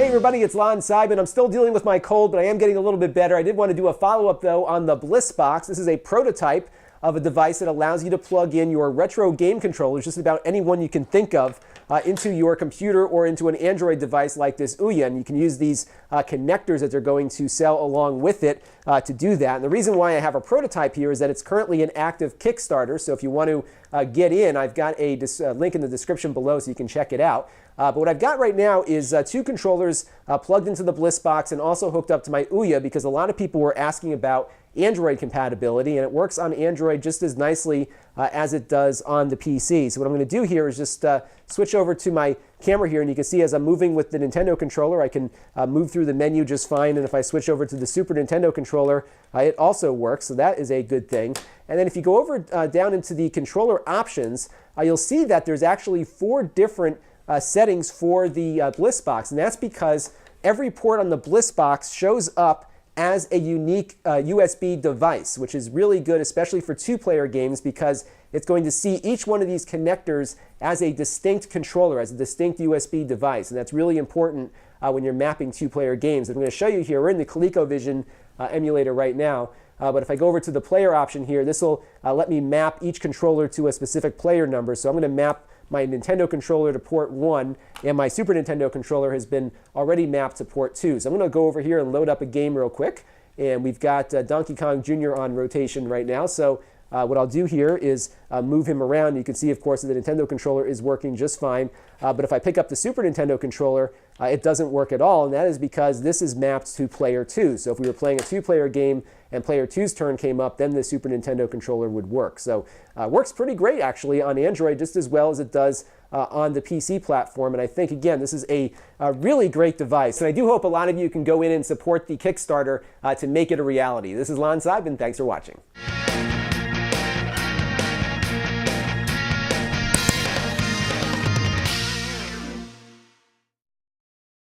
Hey everybody, it's Lon.TV. I'm still dealing with my cold, but I am getting a little bit better. I did want to do a follow-up though on the Blissbox. This is a prototype of a device that allows you to plug in your retro game controllers, just about any one you can think of, into your computer or into an Android device like this Ouya. And you can use these connectors that they're going to sell along with it to do that. And the reason why I have a prototype here is that it's currently an active Kickstarter. So if you want to get in, I've got a link in the description below so you can check it out. But what I've got right now is two controllers plugged into the Blissbox and also hooked up to my Ouya, because a lot of people were asking about Android compatibility, and it works on Android just as nicely as it does on the PC. So what I'm going to do here is just switch over to my camera here, and you can see as I'm moving with the Nintendo controller, I can move through the menu just fine. And if I switch over to the Super Nintendo controller, it also works, so that is a good thing. And then if you go over down into the controller options, you'll see that there's actually 4 different settings for the Blissbox, and that's because every port on the Blissbox shows up as a unique USB device, which is really good, especially for 2-player games, because it's going to see each one of these connectors as a distinct controller, as a distinct USB device. And that's really important when you're mapping 2-player games. I'm going to show you here, we're in the ColecoVision emulator right now, but if I go over to the player option here, this will let me map each controller to a specific player number. So I'm going to map my Nintendo controller to port 1, and my Super Nintendo controller has been already mapped to port 2. So I'm going to go over here and load up a game real quick. And we've got Donkey Kong Jr. on rotation right now. So what I'll do here is move him around. You can see, of course, that the Nintendo controller is working just fine. But if I pick up the Super Nintendo controller, it doesn't work at all. And that is because this is mapped to player 2. So if we were playing a 2-player game and player 2's turn came up, then the Super Nintendo controller would work. So it works pretty great, actually, on Android, just as well as it does on the PC platform. And I think, again, this is a really great device. And I do hope a lot of you can go in and support the Kickstarter to make it a reality. This is Lon.TV, and thanks for watching.